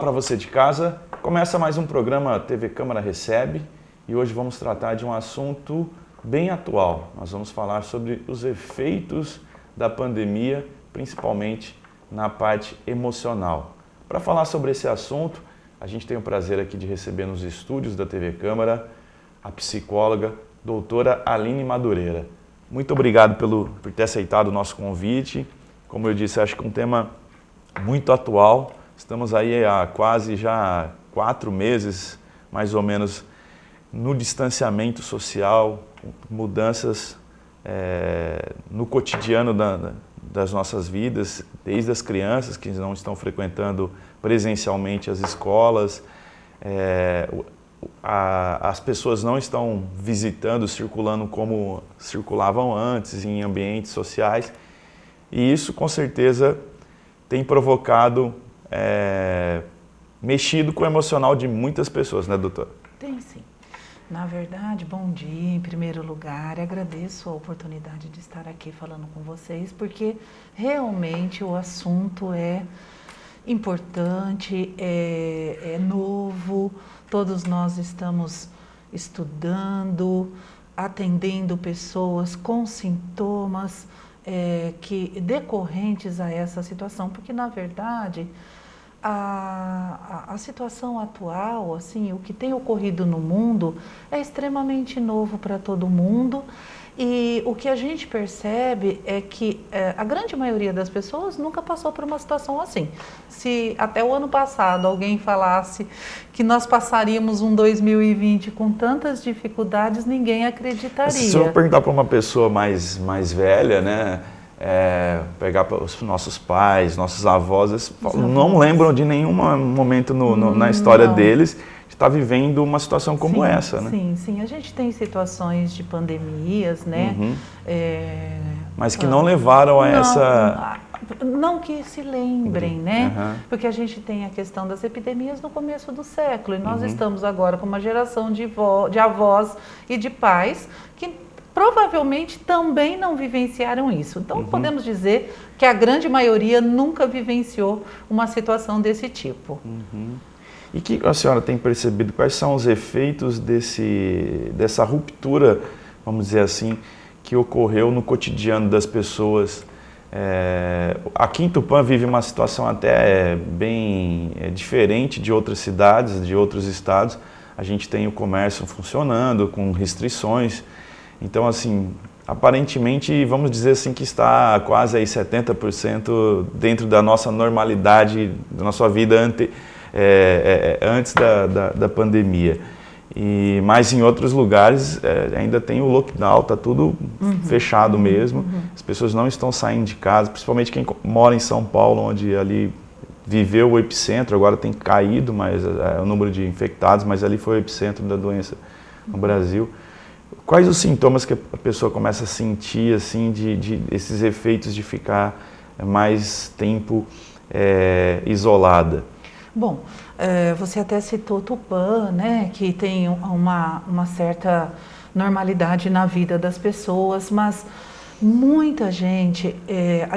para você de casa. Começa mais um programa TV Câmara Recebe e hoje vamos tratar de um assunto bem atual. Nós vamos falar sobre os efeitos da pandemia, principalmente na parte emocional. Para falar sobre esse assunto, a gente tem o prazer aqui de receber nos estúdios da TV Câmara a psicóloga doutora Aline Madureira. Muito obrigado por ter aceitado o nosso convite. Como eu disse, acho que um tema muito atual. Estamos aí há quase já 4 meses, mais ou menos, no distanciamento social, mudanças no cotidiano das nossas vidas, desde as crianças que não estão frequentando presencialmente as escolas, as pessoas não estão visitando, circulando como circulavam antes em ambientes sociais, e isso com certeza tem provocado, mexido com o emocional de muitas pessoas, né, doutora? Tem sim. Na verdade, bom dia em primeiro lugar, agradeço a oportunidade de estar aqui falando com vocês, porque realmente o assunto é importante, é novo, todos nós estamos estudando, atendendo pessoas com sintomas que decorrentes a essa situação, porque na verdade a situação atual, assim, o que tem ocorrido no mundo é extremamente novo para todo mundo. E o que a gente percebe é que a grande maioria das pessoas nunca passou por uma situação assim. Se até o ano passado alguém falasse que nós passaríamos um 2020 com tantas dificuldades, ninguém acreditaria. Se eu perguntar para uma pessoa mais velha, né, pegar para os nossos pais, nossos avós, não lembram de nenhum momento na história deles está vivendo uma situação como essa, né? Sim. A gente tem situações de pandemias, né? Uhum. Mas que não levaram a essa... Não que se lembrem, né? Uhum. Porque a gente tem a questão das epidemias no começo do século. E nós estamos agora com uma geração de avós e de pais que provavelmente também não vivenciaram isso. Então, podemos dizer que a grande maioria nunca vivenciou uma situação desse tipo. E que a senhora tem percebido, quais são os efeitos dessa ruptura, vamos dizer assim, que ocorreu no cotidiano das pessoas? Aqui em Tupã vive uma situação até bem diferente de outras cidades, de outros estados. A gente tem o comércio funcionando, com restrições. Então, assim, aparentemente, vamos dizer assim, que está quase aí 70% dentro da nossa normalidade, da nossa vida antes da pandemia. Mas em outros lugares ainda tem o lockdown, está tudo fechado mesmo. As pessoas não estão saindo de casa, principalmente quem mora em São Paulo, onde ali viveu o epicentro, agora tem caído o número de infectados, mas ali foi o epicentro da doença no Brasil. Quais os sintomas que a pessoa começa a sentir, assim, esses efeitos de ficar mais tempo isolada? Bom, você até citou Tupã, né, que tem uma certa normalidade na vida das pessoas, mas muita gente,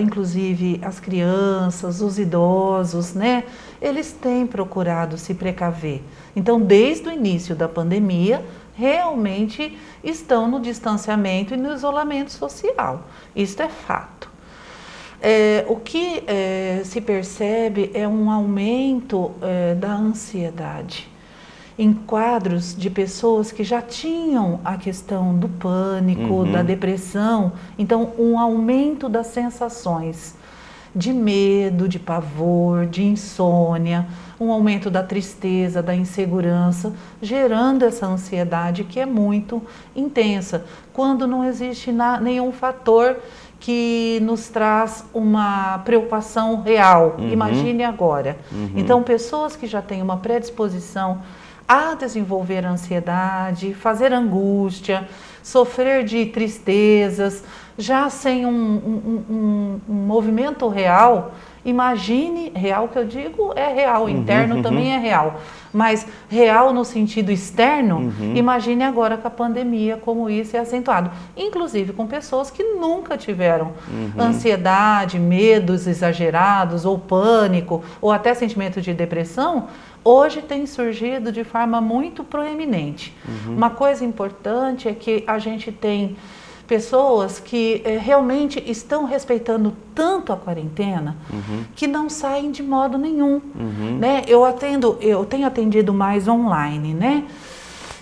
inclusive as crianças, os idosos, né, eles têm procurado se precaver. Então, desde o início da pandemia, realmente estão no distanciamento e no isolamento social. Isso é fato. O que se percebe é um aumento da ansiedade em quadros de pessoas que já tinham a questão do pânico, da depressão. Então, um aumento das sensações de medo, de pavor, de insônia, um aumento da tristeza, da insegurança, gerando essa ansiedade que é muito intensa, quando não existe nenhum fator que nos traz uma preocupação real. Imagine agora. Então, pessoas que já têm uma predisposição a desenvolver ansiedade, fazer angústia, sofrer de tristezas, já sem um movimento real. Imagine, real que eu digo é real, interno também é real, mas real no sentido externo, imagine agora com a pandemia como isso é acentuado, inclusive com pessoas que nunca tiveram ansiedade, medos exagerados ou pânico ou até sentimento de depressão, hoje tem surgido de forma muito proeminente. Uma coisa importante é que a gente tem pessoas que realmente estão respeitando tanto a quarentena que não saem de modo nenhum, né? Eu tenho atendido mais online, né?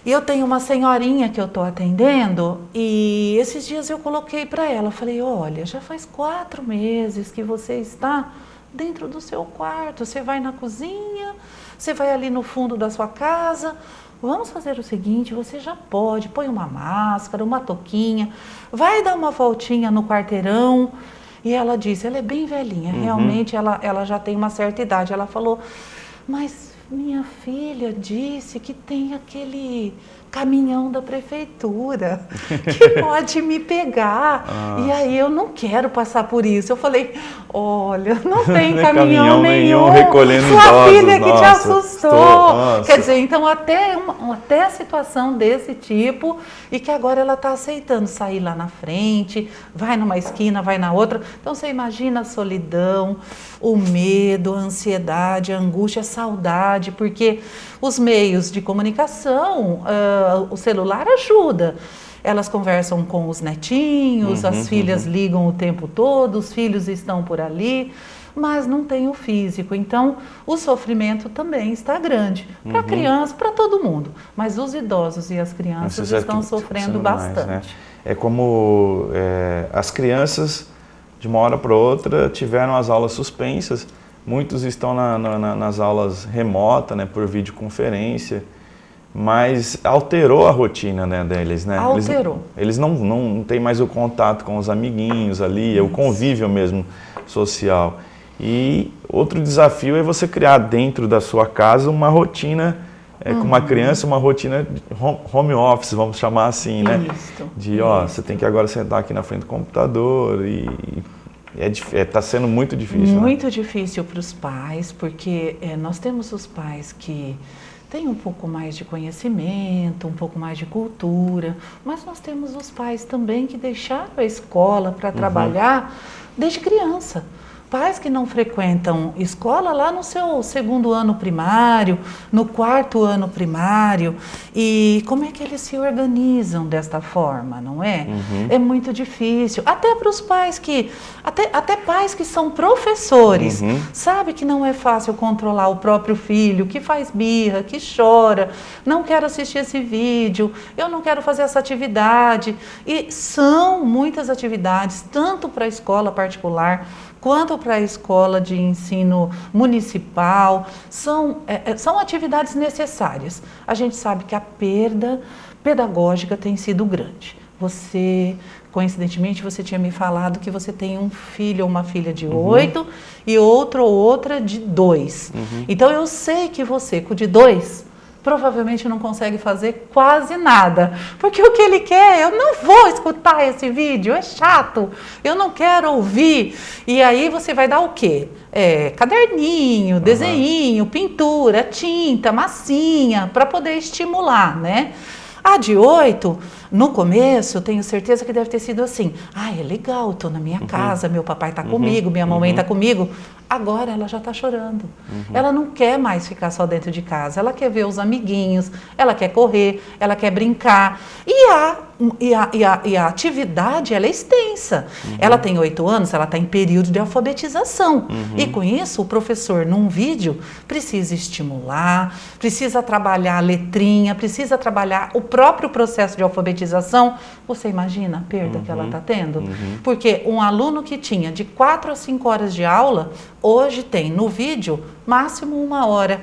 E eu tenho uma senhorinha que eu estou atendendo e esses dias eu coloquei para ela, eu falei, olha, já faz 4 meses que você está dentro do seu quarto, você vai na cozinha, você vai ali no fundo da sua casa. Vamos fazer o seguinte, você já pode, põe uma máscara, uma touquinha, vai dar uma voltinha no quarteirão. E ela disse, ela é bem velhinha, realmente ela já tem uma certa idade. Ela falou, mas minha filha disse que tem aquele caminhão da prefeitura que pode me pegar. E aí eu não quero passar por isso. Eu falei, olha, não tem caminhão nenhum recolhendo sua idosos, filha que te assustou. Quer dizer, então até a situação desse tipo e que agora ela está aceitando sair lá na frente, vai numa esquina, vai na outra. Então você imagina a solidão, o medo, a ansiedade, a angústia, a saudade, porque os meios de comunicação, o celular ajuda. Elas conversam com os netinhos, as filhas ligam o tempo todo, os filhos estão por ali, mas não tem o físico. Então, o sofrimento também está grande. Para a criança, para todo mundo. Mas os idosos e as crianças estão sofrendo bastante. Mais, né? É como as crianças, de uma hora para outra, tiveram as aulas suspensas. Muitos estão nas aulas remotas, né, por videoconferência, mas alterou a rotina, né, deles, né? Alterou. Eles não têm mais o contato com os amiguinhos ali, o convívio mesmo social. E outro desafio é você criar dentro da sua casa uma rotina, com uma criança, uma rotina home office, vamos chamar assim, né? Você tem que agora sentar aqui na frente do computador e... Está sendo muito difícil. Muito, né? difícil para os pais, porque nós temos os pais que têm um pouco mais de conhecimento, um pouco mais de cultura, mas nós temos os pais também que deixaram a escola para trabalhar desde criança. Pais que não frequentam escola lá no seu 2º ano primário, no 4º ano primário. E como é que eles se organizam desta forma, não é? É muito difícil. Até para os pais que... Até pais que são professores, sabe que não é fácil controlar o próprio filho, que faz birra, que chora, não quero assistir esse vídeo, eu não quero fazer essa atividade. E são muitas atividades, tanto para a escola particular, quanto para a escola de ensino municipal, são atividades necessárias. A gente sabe que a perda pedagógica tem sido grande. Você, coincidentemente, você tinha me falado que você tem um filho ou uma filha de 8 e outro ou outra de 2. Então eu sei que você, com o de 2, provavelmente não consegue fazer quase nada, porque o que ele quer, eu não vou escutar esse vídeo, é chato, eu não quero ouvir. E aí você vai dar o quê? Caderninho, desenho, pintura, tinta, massinha, para poder estimular, né? A de 8, no começo, eu tenho certeza que deve ter sido assim. É legal, estou na minha casa, meu papai está comigo, minha mamãe está comigo. Agora ela já está chorando. Ela não quer mais ficar só dentro de casa. Ela quer ver os amiguinhos, ela quer correr, ela quer brincar. E a atividade, ela é extensa. Ela tem 8 anos, ela está em período de alfabetização. E com isso, o professor, num vídeo, precisa estimular, precisa trabalhar a letrinha, precisa trabalhar o próprio processo de alfabetização. Você imagina a perda que ela está tendo? Porque um aluno que tinha de 4 a 5 horas de aula, hoje tem no vídeo máximo 1 hora.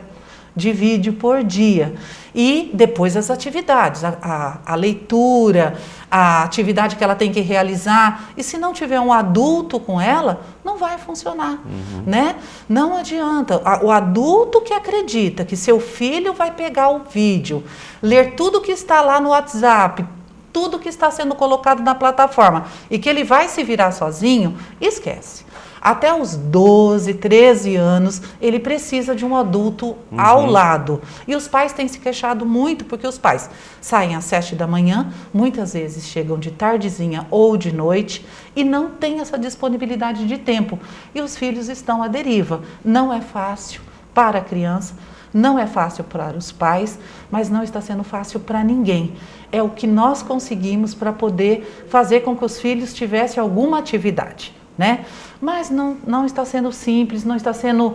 de vídeo por dia. E depois as atividades, a leitura, a atividade que ela tem que realizar. E se não tiver um adulto com ela, não vai funcionar, né? Não adianta. O adulto que acredita que seu filho vai pegar o vídeo, ler tudo que está lá no WhatsApp, tudo que está sendo colocado na plataforma e que ele vai se virar sozinho, esquece. Até os 12, 13 anos, ele precisa de um adulto ao lado. E os pais têm se queixado muito, porque os pais saem às 7 da manhã, muitas vezes chegam de tardezinha ou de noite, e não têm essa disponibilidade de tempo. E os filhos estão à deriva. Não é fácil para a criança, não é fácil para os pais, mas não está sendo fácil para ninguém. É o que nós conseguimos para poder fazer com que os filhos tivessem alguma atividade, né? Mas não está sendo simples, não está sendo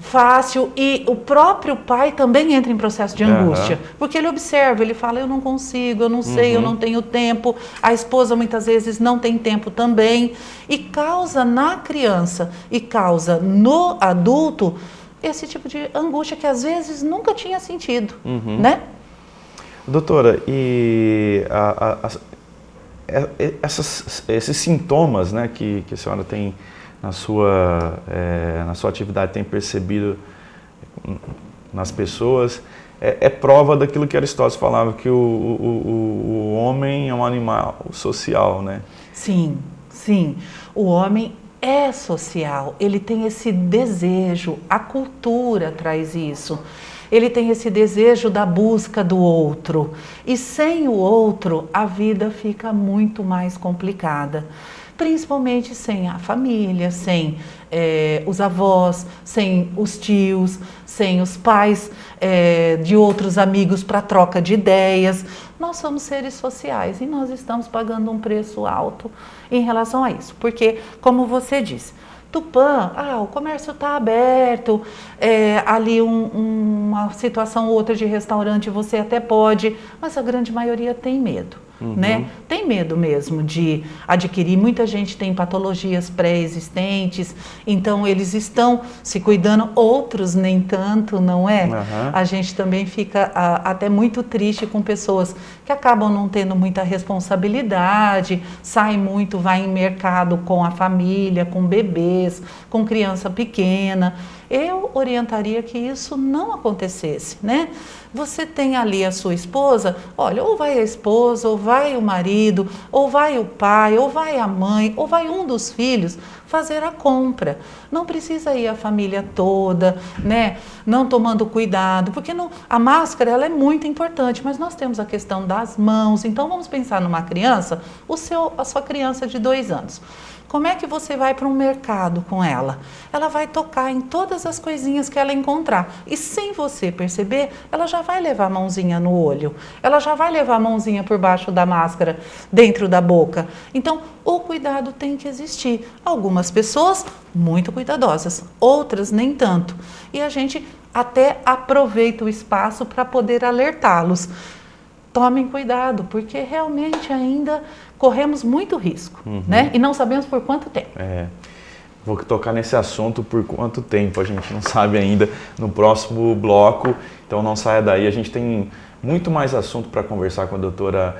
fácil, e o próprio pai também entra em processo de angústia, porque ele observa, ele fala, eu não consigo, eu não sei, eu não tenho tempo, a esposa muitas vezes não tem tempo também, e causa na criança e causa no adulto esse tipo de angústia que às vezes nunca tinha sentido, né? Doutora, e esses sintomas, né, que a senhora tem na sua atividade, tem percebido nas pessoas, é prova daquilo que Aristóteles falava, que o homem é um animal social, né? Sim, sim. O homem é social, ele tem esse desejo, a cultura traz isso. Ele tem esse desejo da busca do outro. E sem o outro, a vida fica muito mais complicada. Principalmente sem a família, sem os avós, sem os tios, sem os pais de outros amigos para troca de ideias. Nós somos seres sociais e nós estamos pagando um preço alto em relação a isso. Porque, como você disse, Tupã, o comércio está aberto, ali uma situação ou outra de restaurante você até pode, mas a grande maioria tem medo, né? Tem medo mesmo de adquirir, muita gente tem patologias pré-existentes, então eles estão se cuidando, outros nem tanto, não é? A gente também fica até muito triste com pessoas que acabam não tendo muita responsabilidade, sai muito, vai em mercado com a família, com bebês, com criança pequena. Eu orientaria que isso não acontecesse, né? Você tem ali a sua esposa, olha, ou vai a esposa, ou vai o marido, ou vai o pai, ou vai a mãe, ou vai um dos filhos fazer a compra. Não precisa ir a família toda, né? Não tomando cuidado, porque a máscara ela é muito importante, mas nós temos a questão das mãos. Então vamos pensar numa criança, a sua criança de 2 anos. Como é que você vai para um mercado com ela? Ela vai tocar em todas as coisinhas que ela encontrar. E sem você perceber, ela já vai levar a mãozinha no olho. Ela já vai levar a mãozinha por baixo da máscara, dentro da boca. Então, o cuidado tem que existir. Algumas pessoas muito cuidadosas, outras nem tanto. E a gente até aproveita o espaço para poder alertá-los. Tomem cuidado, porque realmente ainda corremos muito risco, né? E não sabemos por quanto tempo. Vou tocar nesse assunto por quanto tempo, a gente não sabe ainda, no próximo bloco, então não saia daí. A gente tem muito mais assunto para conversar com a doutora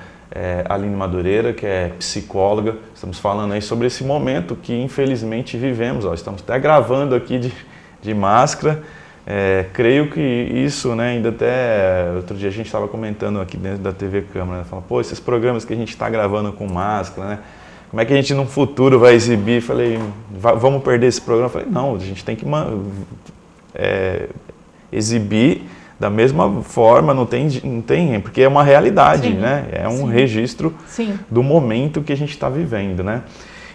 Aline Madureira, que é psicóloga. Estamos falando aí sobre esse momento que infelizmente vivemos, estamos até gravando aqui de máscara. Creio que isso, né, ainda até outro dia a gente estava comentando aqui dentro da TV Câmara, né, falando, pô, esses programas que a gente está gravando com máscara, né, como é que a gente no futuro vai exibir? Falei, vamos perder esse programa? Falei, não, a gente tem que exibir da mesma forma, não tem, porque é uma realidade, né, é um registro do momento que a gente está vivendo, né.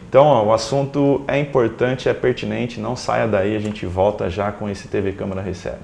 Então, o assunto é importante, é pertinente, não saia daí, a gente volta já com esse TV Câmara Recebe.